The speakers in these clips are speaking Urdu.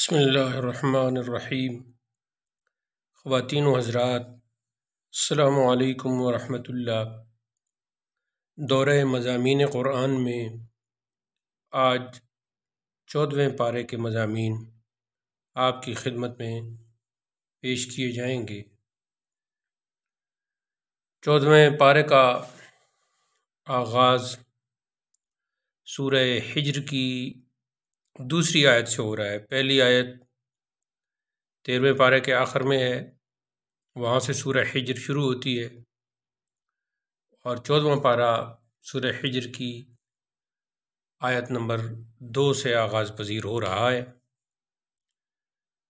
بسم اللہ الرحمن الرحیم۔ خواتین و حضرات، السلام علیکم ورحمۃ اللہ۔ دورہ مضامین قرآن میں آج 14ویں پارے کے مضامین آپ کی خدمت میں پیش کیے جائیں گے۔ 14ویں پارے کا آغاز سورہ حجر کی دوسری آیت سے ہو رہا ہے۔ پہلی آیت 13ویں پارے کے آخر میں ہے، وہاں سے سورہ حجر شروع ہوتی ہے، اور 14واں پارہ سورہ حجر کی آیت نمبر 2 سے آغاز پذیر ہو رہا ہے۔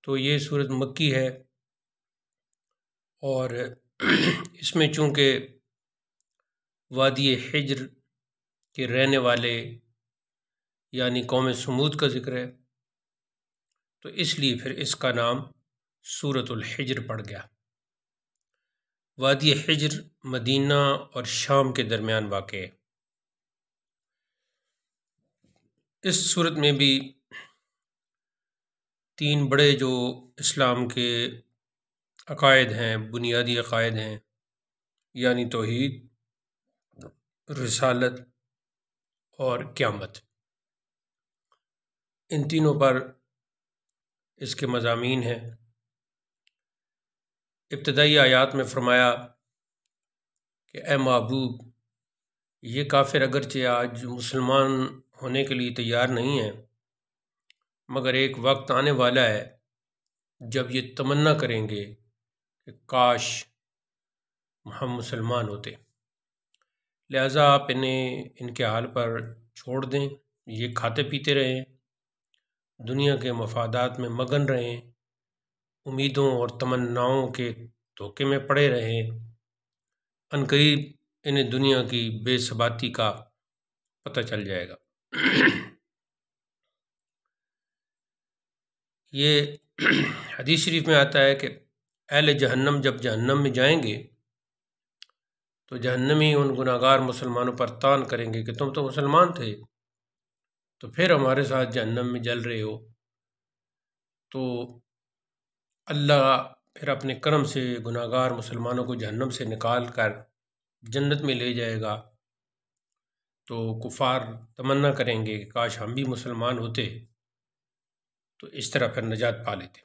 تو یہ سورت مکی ہے، اور اس میں چونکہ وادی حجر کے رہنے والے یعنی قوم سمود کا ذکر ہے، تو اس لیے پھر اس کا نام سورۃ الحجر پڑ گیا۔ وادی حجر مدینہ اور شام کے درمیان واقع ہے۔ اس سورت میں بھی 3 بڑے جو اسلام کے عقائد ہیں، بنیادی عقائد ہیں، یعنی توحید، رسالت اور قیامت، ان تینوں پر اس کے مضامین ہیں۔ ابتدائی آیات میں فرمایا کہ اے محبوب، یہ کافر اگرچہ آج مسلمان ہونے کے لیے تیار نہیں ہیں، مگر ایک وقت آنے والا ہے جب یہ تمنا کریں گے کہ کاش ہم مسلمان ہوتے، لہٰذا آپ انہیں ان کے حال پر چھوڑ دیں، یہ کھاتے پیتے رہیں، دنیا کے مفادات میں مگن رہیں، امیدوں اور تمناؤں کے دھوکے میں پڑے رہیں، عنقریب انہیں دنیا کی بے ثباتی کا پتہ چل جائے گا۔ یہ حدیث شریف میں آتا ہے کہ اہل جہنم جب جہنم میں جائیں گے تو جہنمی ان گناہگار مسلمانوں پر تان کریں گے کہ تم تو مسلمان تھے، تو پھر ہمارے ساتھ جہنم میں جل رہے ہو۔ تو اللہ پھر اپنے کرم سے گناہگار مسلمانوں کو جہنم سے نکال کر جنت میں لے جائے گا، تو کفار تمنا کریں گے کہ کاش ہم بھی مسلمان ہوتے، تو اس طرح پھر نجات پا لیتے۔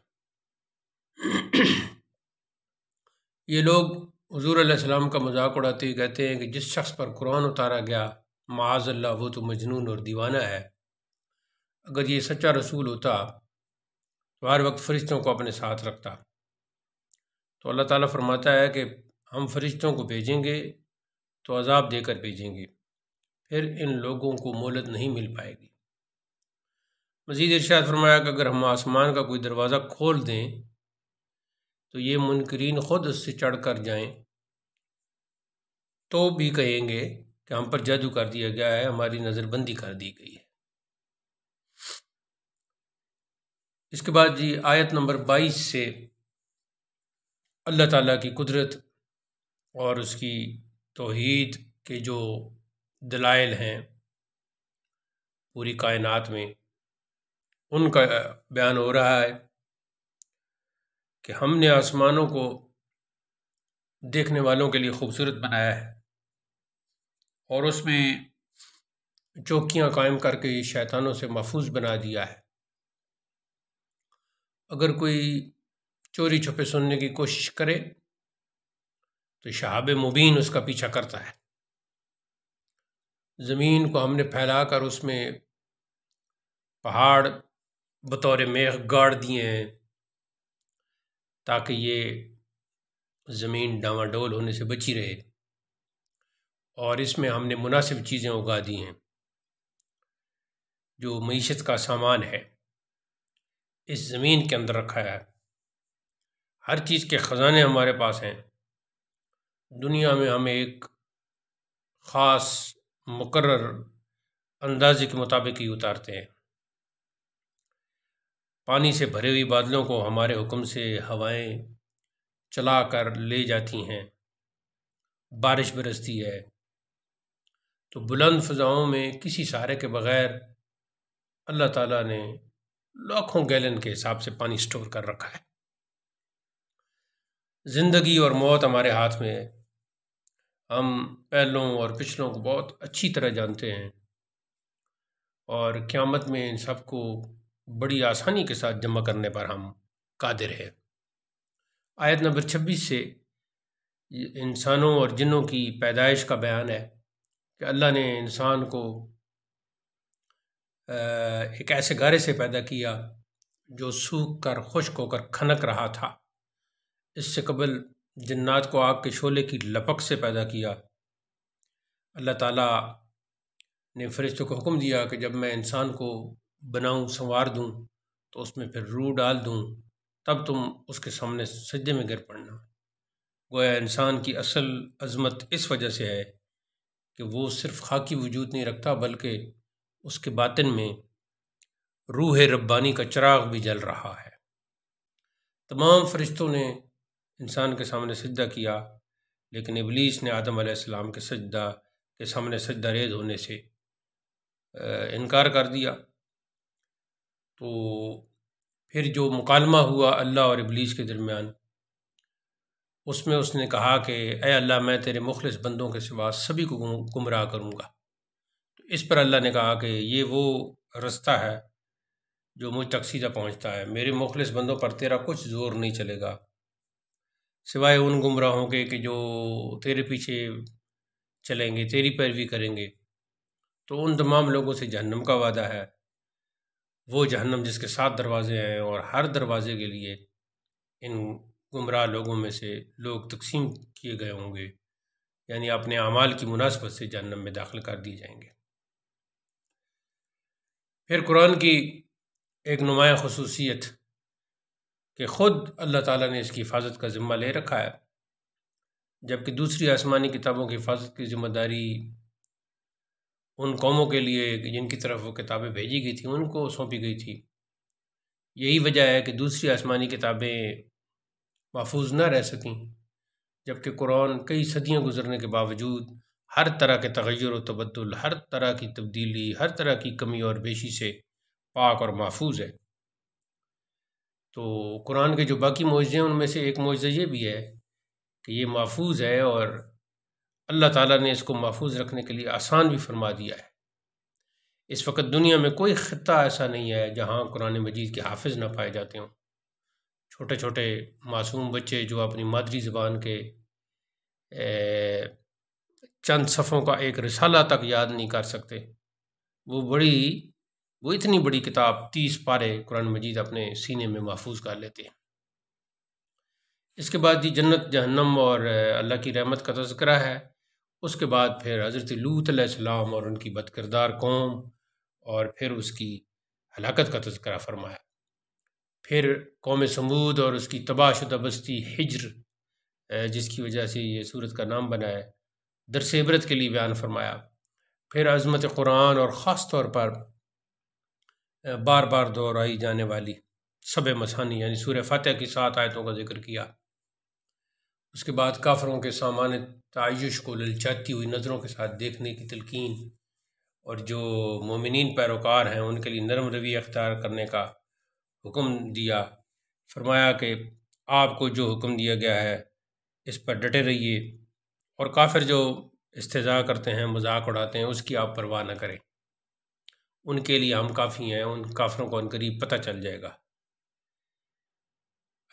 یہ لوگ حضور علیہ السلام کا مذاق اڑاتے ہوئے کہتے ہیں کہ جس شخص پر قرآن اتارا گیا معاذ اللہ وہ تو مجنون اور دیوانہ ہے۔ اگر یہ سچا رسول ہوتا تو ہر وقت فرشتوں کو اپنے ساتھ رکھتا۔ تو اللہ تعالیٰ فرماتا ہے کہ ہم فرشتوں کو بھیجیں گے تو عذاب دے کر بھیجیں گے، پھر ان لوگوں کو مہلت نہیں مل پائے گی۔ مزید ارشاد فرمایا کہ اگر ہم آسمان کا کوئی دروازہ کھول دیں تو یہ منکرین خود اس سے چڑھ کر جائیں تو بھی کہیں گے کہ ہم پر جادو کر دیا گیا ہے، ہماری نظر بندی کر دی گئی ہے۔ اس کے بعد آیت نمبر 22 سے اللہ تعالیٰ کی قدرت اور اس کی توحید کے جو دلائل ہیں پوری کائنات میں، ان کا بیان ہو رہا ہے کہ ہم نے آسمانوں کو دیکھنے والوں کے لیے خوبصورت بنایا ہے، اور اس میں چوکیاں قائم کر کے شیطانوں سے محفوظ بنا دیا ہے۔ اگر کوئی چوری چھپے سننے کی کوشش کرے تو شہاب مبین اس کا پیچھا کرتا ہے۔ زمین کو ہم نے پھیلا کر اس میں پہاڑ بطور میخ گاڑ دیے ہیں تاکہ یہ زمین ڈاواڈول ہونے سے بچی رہے، اور اس میں ہم نے مناسب چیزیں اگا دی ہیں۔ جو معیشت کا سامان ہے اس زمین کے اندر رکھا ہے، ہر چیز کے خزانے ہمارے پاس ہیں۔ دنیا میں ہم ایک خاص مقرر اندازے کے مطابق ہی اتارتے ہیں۔ پانی سے بھرے ہوئی بادلوں کو ہمارے حکم سے ہوائیں چلا کر لے جاتی ہیں، بارش برستی ہے، تو بلند فضاؤں میں کسی سہارے کے بغیر اللہ تعالیٰ نے لاکھوں گیلن کے حساب سے پانی سٹور کر رکھا ہے۔ زندگی اور موت ہمارے ہاتھ میں ہے، ہم پہلوں اور پچھلوں کو بہت اچھی طرح جانتے ہیں، اور قیامت میں ان سب کو بڑی آسانی کے ساتھ جمع کرنے پر ہم قادر ہیں۔ آیت نمبر 26 سے انسانوں اور جنوں کی پیدائش کا بیان ہے کہ اللہ نے انسان کو ایک ایسے گارے سے پیدا کیا جو سوکھ کر خشک ہو کر کھنک رہا تھا۔ اس سے قبل جنات کو آگ کے شعلے کی لپک سے پیدا کیا۔ اللہ تعالیٰ نے فرشتوں کو حکم دیا کہ جب میں انسان کو بناؤں، سنوار دوں تو اس میں پھر روح ڈال دوں، تب تم اس کے سامنے سجدے میں گر پڑنا۔ گویا انسان کی اصل عظمت اس وجہ سے ہے کہ وہ صرف خاکی وجود نہیں رکھتا، بلکہ اس کے باطن میں روح ربانی کا چراغ بھی جل رہا ہے۔ تمام فرشتوں نے انسان کے سامنے سجدہ کیا، لیکن ابلیس نے آدم علیہ السلام کے سامنے سجدہ ریز ہونے سے انکار کر دیا۔ تو پھر جو مکالمہ ہوا اللہ اور ابلیس کے درمیان، اس میں اس نے کہا کہ اے اللہ، میں تیرے مخلص بندوں کے سوا سبھی کو گمراہ کروں گا۔ تو اس پر اللہ نے کہا کہ یہ وہ رستہ ہے جو مجھ تک سیدھا پہنچتا ہے، میرے مخلص بندوں پر تیرا کچھ زور نہیں چلے گا سوائے ان گمراہوں کے کہ جو تیرے پیچھے چلیں گے، تیری پیروی کریں گے۔ تو ان تمام لوگوں سے جہنم کا وعدہ ہے، وہ جہنم جس کے 7 دروازے ہیں، اور ہر دروازے کے لیے ان گمراہ لوگوں میں سے لوگ تقسیم کیے گئے ہوں گے، یعنی اپنے اعمال کی مناسبت سے جہنم میں داخل کر دیے جائیں گے۔ پھر قرآن کی ایک نمایاں خصوصیت کہ خود اللہ تعالیٰ نے اس کی حفاظت کا ذمہ لے رکھا ہے، جبکہ دوسری آسمانی کتابوں کی حفاظت کی ذمہ داری ان قوموں کے لیے جن کی طرف وہ کتابیں بھیجی گئی تھیں ان کو سونپی گئی تھی۔ یہی وجہ ہے کہ دوسری آسمانی کتابیں محفوظ نہ رہ سکیں، جبکہ قرآن کئی صدیاں گزرنے کے باوجود ہر طرح کے تغیر و تبدل، ہر طرح کی تبدیلی، ہر طرح کی کمی اور بیشی سے پاک اور محفوظ ہے۔ تو قرآن کے جو باقی معجزے ہیں ان میں سے ایک معجزہ یہ بھی ہے کہ یہ محفوظ ہے، اور اللہ تعالیٰ نے اس کو محفوظ رکھنے کے لیے آسان بھی فرما دیا ہے۔ اس وقت دنیا میں کوئی خطہ ایسا نہیں ہے جہاں قرآن مجید کے حافظ نہ پائے جاتے ہوں۔ چھوٹے چھوٹے معصوم بچے جو اپنی مادری زبان کے چند صفحوں کا ایک رسالہ تک یاد نہیں کر سکتے، وہ اتنی بڑی کتاب 30 پارے قرآن مجید اپنے سینے میں محفوظ کر لیتے ہیں۔ اس کے بعد جنت، جہنم اور اللہ کی رحمت کا تذکرہ ہے۔ اس کے بعد پھر حضرت لوط علیہ السلام اور ان کی بدکردار قوم، اور پھر اس کی ہلاکت کا تذکرہ فرمایا۔ پھر قوم سمود اور اس کی تباہ شدہ بستی ہجر، جس کی وجہ سے یہ سورت کا نام بنا ہے، درس عبرت کے لیے بیان فرمایا۔ پھر عظمت قرآن اور خاص طور پر بار بار دہرائی جانے والی سبع مثانی یعنی سورہ فاتحہ کی 7 آیتوں کا ذکر کیا۔ اس کے بعد کافروں کے سامان تعیش کو للچاتی ہوئی نظروں کے ساتھ دیکھنے کی تلقین، اور جو مومنین پیروکار ہیں ان کے لیے نرم روی اختیار کرنے کا حکم دیا۔ فرمایا کہ آپ کو جو حکم دیا گیا ہے اس پر ڈٹے رہیے، اور کافر جو استہزاء کرتے ہیں، مذاق اڑاتے ہیں، اس کی آپ پرواہ نہ کریں، ان کے لیے ہم کافی ہیں، ان کافروں کو عنقریب پتہ چل جائے گا۔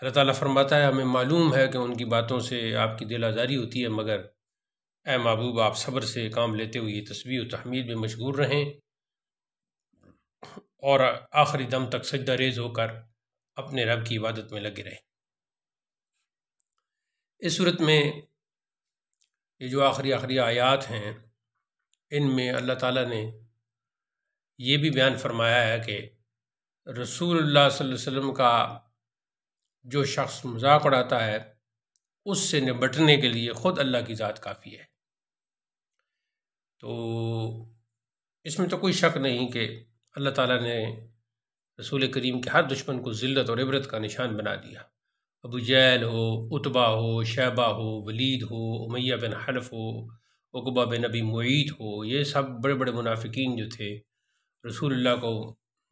اللہ تعالیٰ فرماتا ہے ہمیں معلوم ہے کہ ان کی باتوں سے آپ کی دل آزاری ہوتی ہے، مگر اے محبوب آپ صبر سے کام لیتے ہوئے تسبیح و تحمید میں مشغول رہیں، اور آخری دم تک سجدہ ریز ہو کر اپنے رب کی عبادت میں لگے رہیں۔ اس صورت میں یہ جو آخری آیات ہیں، ان میں اللہ تعالیٰ نے یہ بھی بیان فرمایا ہے کہ رسول اللہ صلی اللہ علیہ وسلم کا جو شخص مذاق اڑاتا ہے اس سے نبٹنے کے لیے خود اللہ کی ذات کافی ہے۔ تو اس میں تو کوئی شک نہیں کہ اللہ تعالیٰ نے رسول کریم کے ہر دشمن کو ذلت اور عبرت کا نشان بنا دیا۔ ابو جہل ہو، عتبہ ہو، شیبہ ہو، ولید ہو، امیہ بن حلف ہو، عقبہ بن ابی معیط ہو، یہ سب بڑے بڑے منافقین جو تھے رسول اللہ کو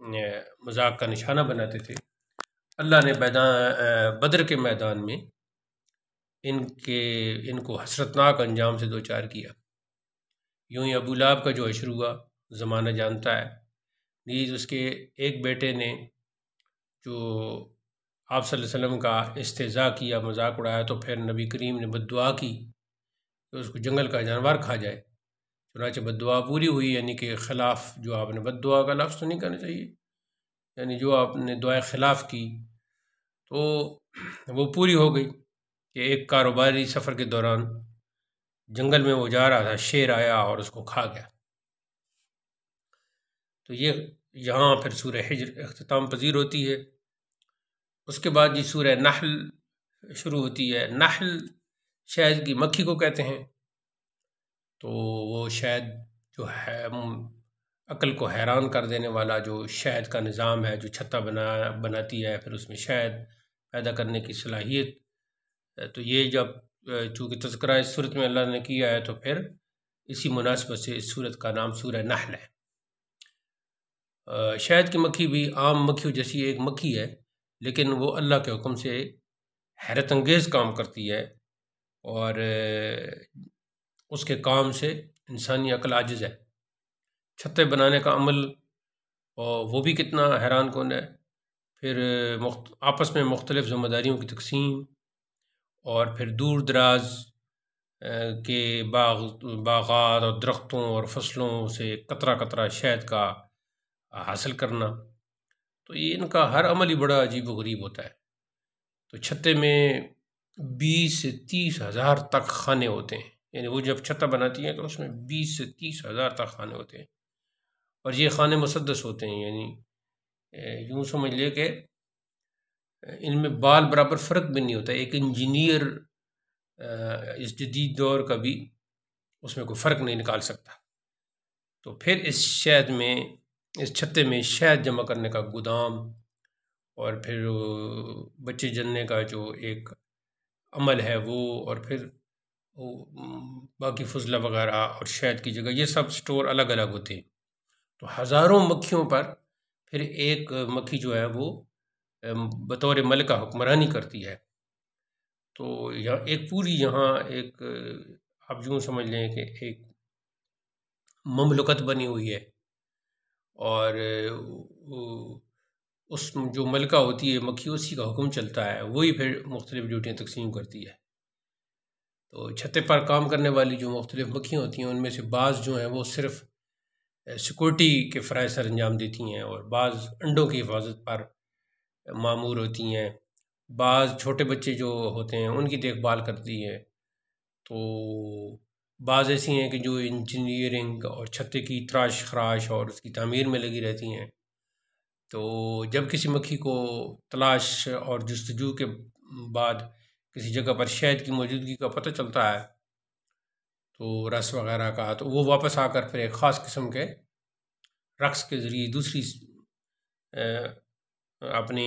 مذاق کا نشانہ بناتے تھے، اللہ نے بدر کے میدان میں ان کو حسرتناک انجام سے دوچار کیا۔ یوں ہی ابو لہب کا جو حشر ہوا زمانہ جانتا ہے، نیز اس کے ایک بیٹے نے جو آپ صلی اللہ علیہ وسلم کا استہزاء کیا، مذاق اڑایا، تو پھر نبی کریم نے بد دعا کی کہ اس کو جنگل کا جانور کھا جائے۔ چنانچہ بد دعا پوری ہوئی، یعنی کہ خلاف، جو آپ نے بد دعا کا لفظ تو نہیں کہنا چاہیے، یعنی جو آپ نے دعائے خلاف کی تو وہ پوری ہو گئی کہ ایک کاروباری سفر کے دوران جنگل میں وہ جا رہا تھا، شیر آیا اور اس کو کھا گیا۔ تو یہ یہاں پھر سورہ حجر اختتام پذیر ہوتی ہے۔ اس کے بعد یہ سورہ نحل شروع ہوتی ہے۔ نحل شہد کی مکھی کو کہتے ہیں، تو وہ شہد جو ہے عقل کو حیران کر دینے والا جو شہد کا نظام ہے، جو چھتا بناتی ہے، پھر اس میں شہد پیدا کرنے کی صلاحیت، تو یہ جب چونکہ تذکرہ اس صورت میں اللہ نے کیا ہے تو پھر اسی مناسبت سے اس صورت کا نام سورہ نحل ہے۔ شہد کی مکھی بھی عام مکھیوں جیسی ایک مکھی ہے، لیکن وہ اللہ کے حکم سے حیرت انگیز کام کرتی ہے، اور اس کے کام سے انسانی عقل عاجز ہے۔ چھتے بنانے کا عمل وہ بھی کتنا حیران کن ہے، پھر آپس میں مختلف ذمہ داریوں کی تقسیم، اور پھر دور دراز کے باغات اور درختوں اور فصلوں سے قطرہ قطرہ شہد کا حاصل کرنا، تو یہ ان کا ہر عمل ہی بڑا عجیب و غریب ہوتا ہے۔ تو چھتے میں 20 سے 30 ہزار تک خانے ہوتے ہیں، یعنی وہ جب چھتا بناتی ہیں تو اس میں 20 سے 30 ہزار تک خانے ہوتے ہیں، اور یہ خانے مسدس ہوتے ہیں، یعنی یوں سمجھ لے کہ ان میں بال برابر فرق بھی نہیں ہوتا۔ ایک انجینئر اس جدید دور کا بھی اس میں کوئی فرق نہیں نکال سکتا۔ تو پھر اس چھتے میں شہد جمع کرنے کا گودام، اور پھر بچے جننے کا جو ایک عمل ہے وہ، اور پھر باقی فضلہ وغیرہ اور شہد کی جگہ، یہ سب سٹور الگ الگ ہوتے ہیں۔ تو ہزاروں مکھیوں پر پھر ایک مکھی جو ہے وہ بطور ملکہ حکمرانی کرتی ہے۔ تو یہاں ایک آپ یوں سمجھ لیں کہ ایک مملکت بنی ہوئی ہے، اور اس جو ملکہ ہوتی ہے مکھی، اسی کا حکم چلتا ہے، وہی پھر مختلف ڈیوٹیاں تقسیم کرتی ہے۔ تو چھتے پر کام کرنے والی جو مختلف مکھیاں ہوتی ہیں، ان میں سے بعض جو ہیں وہ صرف سیکورٹی کے فرائض سر انجام دیتی ہیں، اور بعض انڈوں کی حفاظت پر مامور ہوتی ہیں، بعض چھوٹے بچے جو ہوتے ہیں ان کی دیکھ بھال کرتی ہے، تو بعض ایسی ہیں کہ جو انجینئرنگ اور چھتے کی تراش خراش اور اس کی تعمیر میں لگی رہتی ہیں۔ تو جب کسی مکھی کو تلاش اور جستجو کے بعد کسی جگہ پر شہد کی موجودگی کا پتہ چلتا ہے، تو رس وغیرہ کا، تو وہ واپس آ کر پھر ایک خاص قسم کے رقص کے ذریعے دوسری اپنے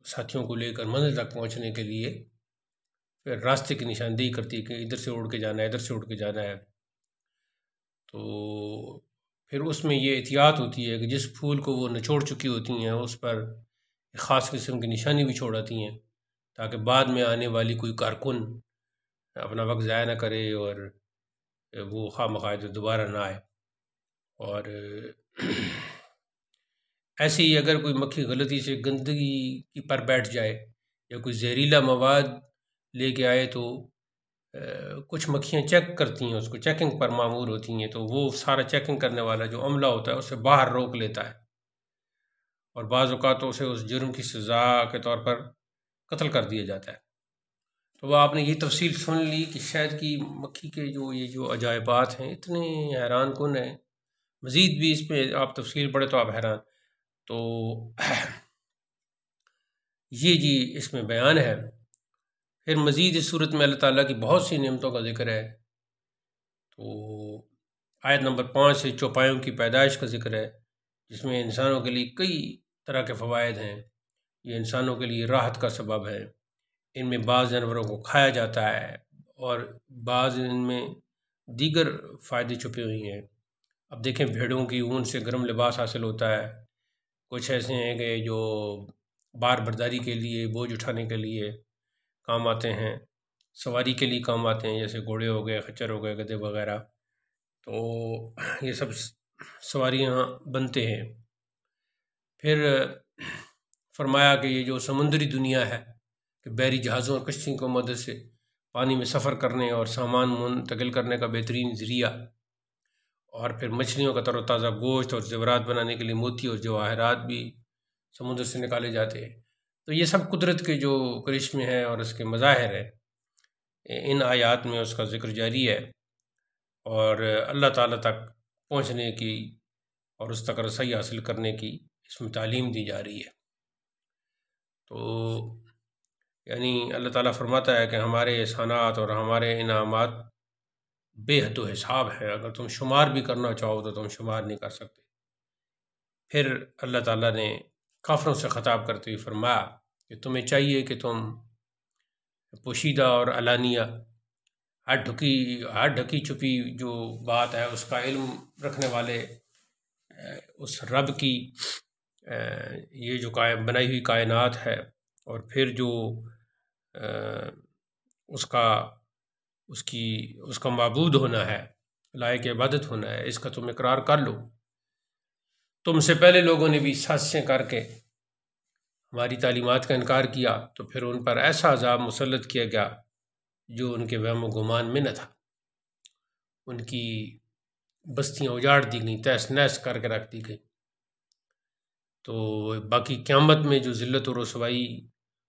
ساتھیوں کو لے کر منزل تک پہنچنے کے لیے پھر راستے کی نشاندہی کرتی ہے کہ ادھر سے اڑ کے جانا ہے، ادھر سے اڑ کے جانا ہے۔ تو پھر اس میں یہ احتیاط ہوتی ہے کہ جس پھول کو وہ نچوڑ چکی ہوتی ہیں اس پر ایک خاص قسم کی نشانی بھی چھوڑاتی ہیں، تاکہ بعد میں آنے والی کوئی کارکن اپنا وقت ضائع نہ کرے اور وہ خواہ مخواہ دوبارہ نہ آئے۔ اور ایسے ہی اگر کوئی مکھی غلطی سے گندگی کی پر بیٹھ جائے یا کوئی زہریلا مواد لے کے آئے، تو کچھ مکھیاں چیک کرتی ہیں، اس کو چیکنگ پر مامور ہوتی ہیں، تو وہ سارا چیکنگ کرنے والا جو عملہ ہوتا ہے اسے باہر روک لیتا ہے، اور بعض اوقات اسے اس جرم کی سزا کے طور پر قتل کر دیا جاتا ہے۔ تو وہ آپ نے یہ تفصیل سن لی کہ شہد کی مکھی کے یہ جو عجائبات ہیں اتنے حیران کن ہیں، مزید بھی اس پہ آپ تفصیل پڑھے تو آپ حیران۔ تو یہ اس میں بیان ہے۔ پھر مزید اس صورت میں اللہ تعالیٰ کی بہت سی نعمتوں کا ذکر ہے۔ تو آیت نمبر 5 سے چوپایوں کی پیدائش کا ذکر ہے، جس میں انسانوں کے لیے کئی طرح کے فوائد ہیں۔ یہ انسانوں کے لیے راحت کا سبب ہے، ان میں بعض جانوروں کو کھایا جاتا ہے، اور بعض ان میں دیگر فائدے چھپے ہوئے ہیں۔ اب دیکھیں، بھیڑوں کی اون سے گرم لباس حاصل ہوتا ہے، کچھ ایسے ہیں کہ جو بار برداری کے لیے، بوجھ اٹھانے کے لیے کام آتے ہیں، سواری کے لیے کام آتے ہیں، جیسے گھوڑے ہو گئے، خچر ہو گئے، گدھے وغیرہ، تو یہ سب سواریاں بنتے ہیں۔ پھر فرمایا کہ یہ جو سمندری دنیا ہے کہ بحری جہازوں اور کشتیوں کی مدد سے پانی میں سفر کرنے اور سامان منتقل کرنے کا بہترین ذریعہ، اور پھر مچھلیوں کا تر و تازہ گوشت اور زیورات بنانے کے لیے موتی اور جواہرات بھی سمندر سے نکالے جاتے ہیں۔ تو یہ سب قدرت کے جو کرشمے ہیں اور اس کے مظاہر ہیں، ان آیات میں اس کا ذکر جاری ہے، اور اللہ تعالیٰ تک پہنچنے کی اور اس تک رسائی حاصل کرنے کی اس میں تعلیم دی جا رہی ہے۔ تو یعنی اللہ تعالیٰ فرماتا ہے کہ ہمارے احسانات اور ہمارے انعامات بے حد و حساب ہے، اگر تم شمار بھی کرنا چاہو تو تم شمار نہیں کر سکتے۔ پھر اللہ تعالیٰ نے کافروں سے خطاب کرتے ہوئے فرمایا کہ تمہیں چاہیے کہ تم پوشیدہ اور علانیہ، ہر ڈھکی چھپی جو بات ہے اس کا علم رکھنے والے اس رب کی یہ جو بنائی ہوئی کائنات ہے، اور پھر جو اس کا معبود ہونا ہے، لائق عبادت ہونا ہے، اس کا تم اقرار کر لو۔ تم سے پہلے لوگوں نے بھی سازشیں کر کے ہماری تعلیمات کا انکار کیا، تو پھر ان پر ایسا عذاب مسلط کیا گیا جو ان کے وہم و گمان میں نہ تھا۔ ان کی بستیاں اجاڑ دی گئیں، تہس نہس کر کے رکھ دی گئی۔ تو باقی قیامت میں جو ذلت و رسوائی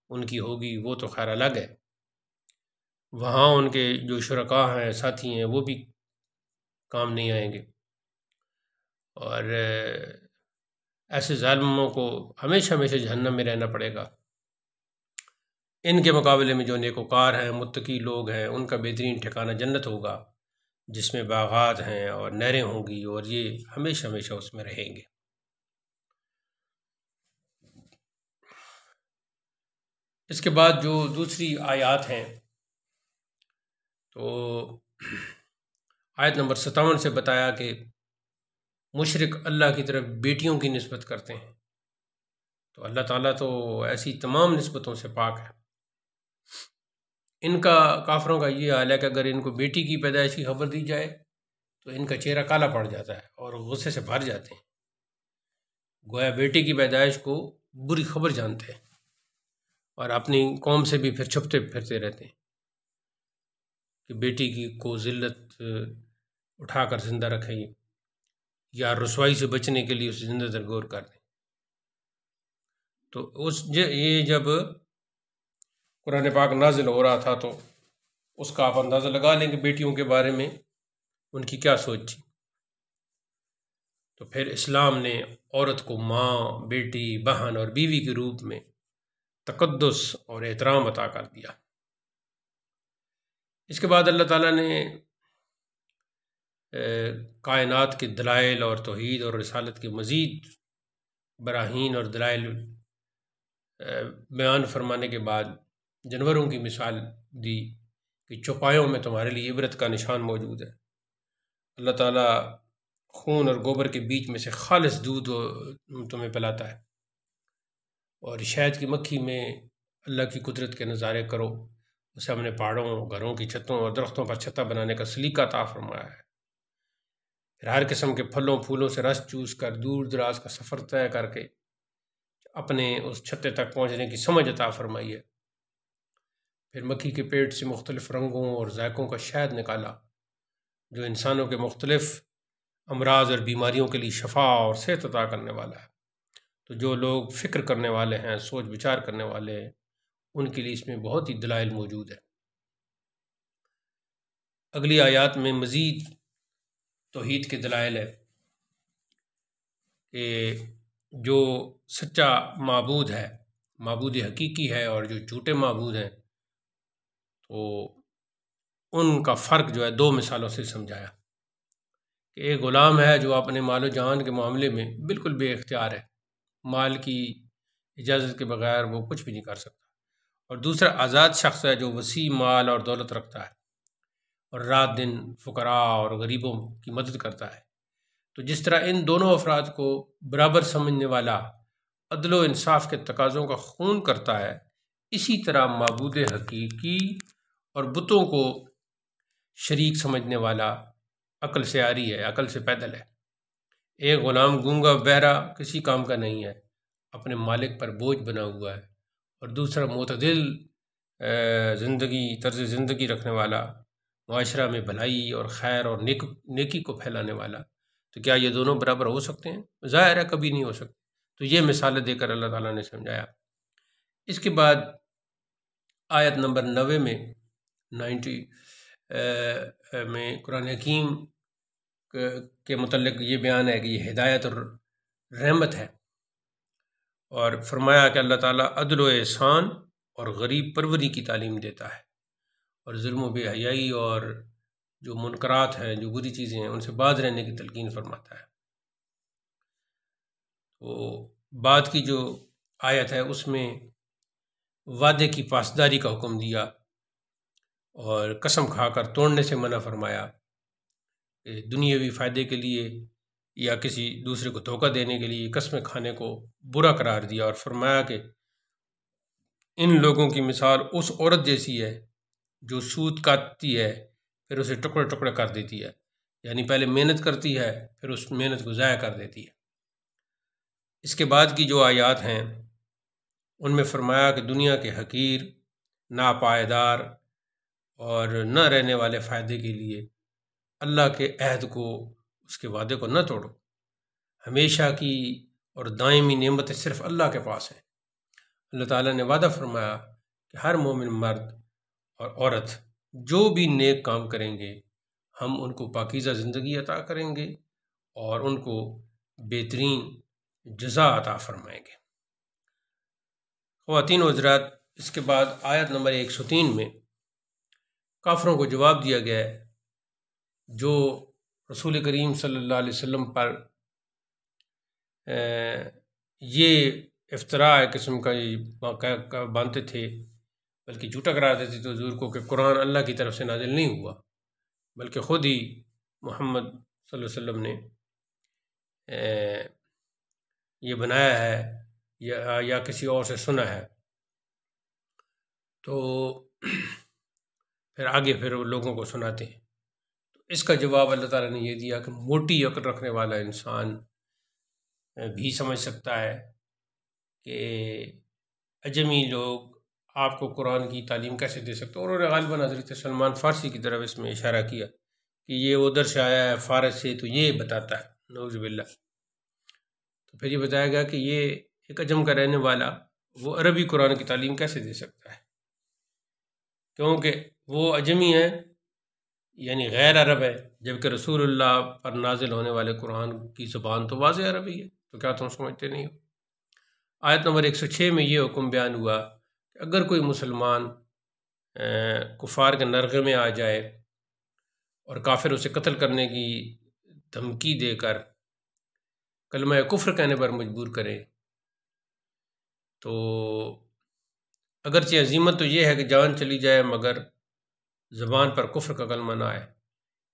ان کی ہوگی وہ تو خیر الگ ہے، وہاں ان کے جو شرکاء ہیں، ساتھی ہیں، وہ بھی کام نہیں آئیں گے، اور ایسے ظالموں کو ہمیشہ ہمیشہ جہنم میں رہنا پڑے گا۔ ان کے مقابلے میں جو نیکوکار ہیں، متقی لوگ ہیں، ان کا بہترین ٹھکانہ جنت ہوگا، جس میں باغات ہیں اور نہریں ہوں گی، اور یہ ہمیشہ ہمیشہ اس میں رہیں گے۔ اس کے بعد جو دوسری آیات ہیں، تو آیت نمبر 57 سے بتایا کہ مشرک اللہ کی طرف بیٹیوں کی نسبت کرتے ہیں، تو اللہ تعالیٰ تو ایسی تمام نسبتوں سے پاک ہے۔ ان کا کافروں کا یہ حال ہے کہ اگر ان کو بیٹی کی پیدائش کی خبر دی جائے تو ان کا چہرہ کالا پڑ جاتا ہے اور غصے سے بھر جاتے ہیں، گویا بیٹی کی پیدائش کو بری خبر جانتے ہیں، اور اپنی قوم سے بھی پھر چھپتے پھرتے رہتے ہیں کہ بیٹی کی کو ذلت اٹھا کر زندہ رکھیں یا رسوائی سے بچنے کے لیے اسے زندہ درگور کر دیں۔ تو یہ جب قرآن پاک نازل ہو رہا تھا تو اس کا آپ اندازہ لگا لیں کہ بیٹیوں کے بارے میں ان کی کیا سوچ تھی۔ تو پھر اسلام نے عورت کو ماں، بیٹی، بہن اور بیوی کے روپ میں تقدس اور احترام عطا کر دیا۔ اس کے بعد اللہ تعالیٰ نے کائنات کے دلائل اور توحید اور رسالت کے مزید براہین اور دلائل بیان فرمانے کے بعد جانوروں کی مثال دی کہ چوپایوں میں تمہارے لیے عبرت کا نشان موجود ہے۔ اللہ تعالیٰ خون اور گوبر کے بیچ میں سے خالص دودھ تمہیں پلاتا ہے، اور شہد کی مکھی میں اللہ کی قدرت کے نظارے کرو۔ اسے ہم نے پہاڑوں، گھروں کی چھتوں اور درختوں پر چھتہ بنانے کا سلیقہ عطا فرمایا ہے۔ پھر ہر قسم کے پھلوں پھولوں سے رس چوس کر دور دراز کا سفر طے کر کے اپنے اس چھتے تک پہنچنے کی سمجھ عطا فرمائی ہے۔ پھر مکھی کے پیٹ سے مختلف رنگوں اور ذائقوں کا شہد نکالا جو انسانوں کے مختلف امراض اور بیماریوں کے لیے شفا اور صحت عطا کرنے والا ہے۔ تو جو لوگ فکر کرنے والے ہیں، سوچ بچار کرنے والے ہیں، ان کے لیے اس میں بہت ہی دلائل موجود ہے۔ اگلی آیات میں مزید توحید کے دلائل ہے کہ جو سچا معبود ہے، معبود حقیقی ہے، اور جو جھوٹے معبود ہیں، تو ان کا فرق جو ہے دو مثالوں سے سمجھایا کہ ایک غلام ہے جو اپنے مال و جان کے معاملے میں بالکل بے اختیار ہے، مال کی اجازت کے بغیر وہ کچھ بھی نہیں کر سکتا، اور دوسرا آزاد شخص ہے جو وسیع مال اور دولت رکھتا ہے اور رات دن فقراء اور غریبوں کی مدد کرتا ہے۔ تو جس طرح ان دونوں افراد کو برابر سمجھنے والا عدل و انصاف کے تقاضوں کا خون کرتا ہے، اسی طرح معبود حقیقی اور بتوں کو شریک سمجھنے والا عقل سے عاری ہے، عقل سے پیدل ہے۔ ایک غلام گونگا بہرا کسی کام کا نہیں ہے، اپنے مالک پر بوجھ بنا ہوا ہے، اور دوسرا معتدل طرز زندگی رکھنے والا، معاشرہ میں بھلائی اور خیر اور نیکی کو پھیلانے والا۔ تو کیا یہ دونوں برابر ہو سکتے ہیں؟ ظاہر ہے کبھی نہیں ہو سکتے۔ تو یہ مثالیں دے کر اللہ تعالیٰ نے سمجھایا۔ اس کے بعد آیت نمبر 90 میں قرآن حکیم کے متعلق یہ بیان ہے کہ یہ ہدایت اور رحمت ہے، اور فرمایا کہ اللہ تعالیٰ عدل و احسان اور غریب پروری کی تعلیم دیتا ہے، اور ظلم و بے حیائی اور جو منکرات ہیں، جو بری چیزیں ہیں، ان سے باز رہنے کی تلقین فرماتا ہے۔ تو بعد کی جو آیت ہے اس میں وعدے کی پاسداری کا حکم دیا، اور قسم کھا کر توڑنے سے منع فرمایا، کہ دنیاوی فائدے کے لیے یا کسی دوسرے کو دھوکہ دینے کے لیے قسمیں کھانے کو برا قرار دیا، اور فرمایا کہ ان لوگوں کی مثال اس عورت جیسی ہے جو سود کاٹتی ہے پھر اسے ٹکڑے ٹکڑے کر دیتی ہے، یعنی پہلے محنت کرتی ہے پھر اس محنت کو ضائع کر دیتی ہے۔ اس کے بعد کی جو آیات ہیں ان میں فرمایا کہ دنیا کے حقیر، ناپائیدار اور نہ رہنے والے فائدے کے لیے اللہ کے عہد کو، اس کے وعدے کو نہ توڑو۔ ہمیشہ کی اور دائمی نعمتیں صرف اللہ کے پاس ہیں۔ اللہ تعالیٰ نے وعدہ فرمایا کہ ہر مومن مرد اور عورت جو بھی نیک کام کریں گے ہم ان کو پاکیزہ زندگی عطا کریں گے اور ان کو بہترین جزا عطا فرمائیں گے۔ خواتین و حضرات، اس کے بعد آیت نمبر 103 میں کافروں کو جواب دیا گیا ہے جو رسول کریم صلی اللہ علیہ وسلم پر یہ افتراء قسم کا باندھتے تھے، بلکہ جھوٹا قرار دیتے تھے حضور کو کہ قرآن اللہ کی طرف سے نازل نہیں ہوا، بلکہ خود ہی محمد صلی اللہ علیہ وسلم نے یہ بنایا ہے یا کسی اور سے سنا ہے۔ تو پھر آگے وہ لوگوں کو سناتے ہیں۔ تو اس کا جواب اللہ تعالیٰ نے یہ دیا کہ موٹی عقل رکھنے والا انسان بھی سمجھ سکتا ہے کہ اجمی لوگ آپ کو قرآن کی تعلیم کیسے دے سکتے ہیں، اور انہوں نے غالباً حضرت سلمان فارسی کی طرف اس میں اشارہ کیا کہ یہ ادھر سے آیا ہے فارس سے، تو یہ بتاتا ہے، نعوذ باللہ۔ تو پھر یہ بتایا گیا کہ یہ ایک عجم کا رہنے والا وہ عربی قرآن کی تعلیم کیسے دے سکتا ہے، کیونکہ وہ اجمی ہے، یعنی غیر عرب ہے، جبکہ رسول اللہ پر نازل ہونے والے قرآن کی زبان تو واضح عربی ہے۔ تو کیا تم سمجھتے نہیں ہو؟ آیت نمبر 106 میں یہ حکم بیان ہوا کہ اگر کوئی مسلمان کفار کے نرغے میں آ جائے اور کافر اسے قتل کرنے کی دھمکی دے کر کلمہ کفر کہنے پر مجبور کرے، تو اگرچہ عزیمت تو یہ ہے کہ جان چلی جائے مگر زبان پر کفر کا کلمہ نہ آئے،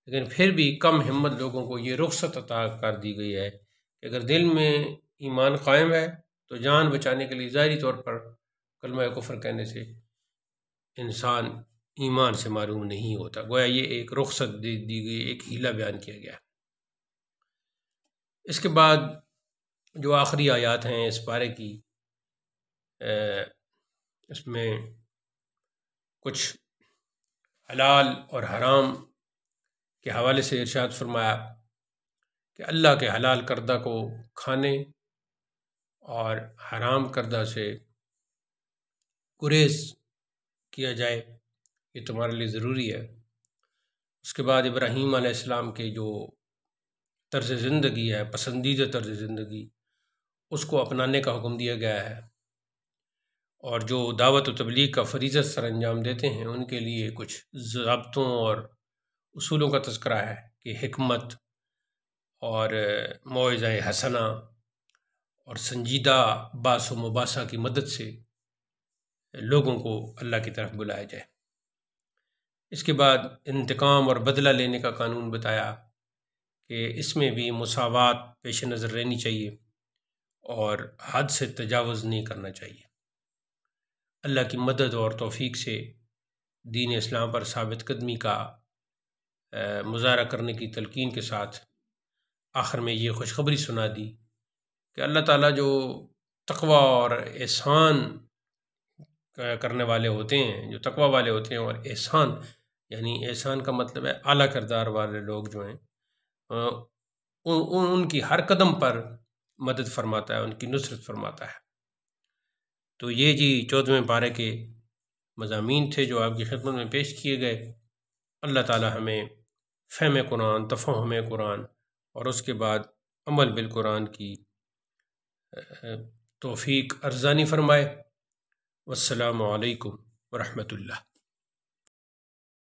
لیکن پھر بھی کم ہمت لوگوں کو یہ رخصت عطا کر دی گئی ہے کہ اگر دل میں ایمان قائم ہے تو جان بچانے کے لیے ظاہری طور پر کلمہ کفر کہنے سے انسان ایمان سے معروم نہیں ہوتا۔ گویا یہ ایک رخصت دی گئی، ایک ہیلہ بیان کیا گیا۔ اس کے بعد جو آخری آیات ہیں اس پارے کی، اس میں کچھ حلال اور حرام کے حوالے سے ارشاد فرمایا کہ اللہ کے حلال کردہ کو کھانے اور حرام کردہ سے گریز کیا جائے، یہ تمہارے لیے ضروری ہے۔ اس کے بعد ابراہیم علیہ السلام کے جو طرز زندگی ہے، پسندیدہ طرز زندگی، اس کو اپنانے کا حکم دیا گیا ہے، اور جو دعوت و تبلیغ کا فریضہ سر انجام دیتے ہیں ان کے لیے کچھ ضابطوں اور اصولوں کا تذکرہ ہے کہ حکمت اور موعظہ حسنہ اور سنجیدہ باس و مباحثہ کی مدد سے لوگوں کو اللہ کی طرف بلایا جائے۔ اس کے بعد انتقام اور بدلہ لینے کا قانون بتایا کہ اس میں بھی مساوات پیش نظر رہنی چاہیے، اور حد سے تجاوز نہیں کرنا چاہیے۔ اللہ کی مدد اور توفیق سے دین اسلام پر ثابت قدمی کا مظاہرہ کرنے کی تلقین کے ساتھ آخر میں یہ خوشخبری سنا دی کہ اللہ تعالیٰ جو تقوی اور احسان کرنے والے ہوتے ہیں، جو تقوی والے ہوتے ہیں، اور احسان یعنی احسان کا مطلب ہے اعلیٰ کردار والے لوگ جو ہیں ان کی ہر قدم پر مدد فرماتا ہے، ان کی نصرت فرماتا ہے۔ تو یہ جی 14ویں پارے کے مضامین تھے جو آپ کی خدمت میں پیش کیے گئے۔ اللہ تعالیٰ ہمیں فہم قرآن، تفہم قرآن اور اس کے بعد عمل بالقرآن کی توفیق ارزانی فرمائے۔ والسلام علیکم ورحمۃ اللہ۔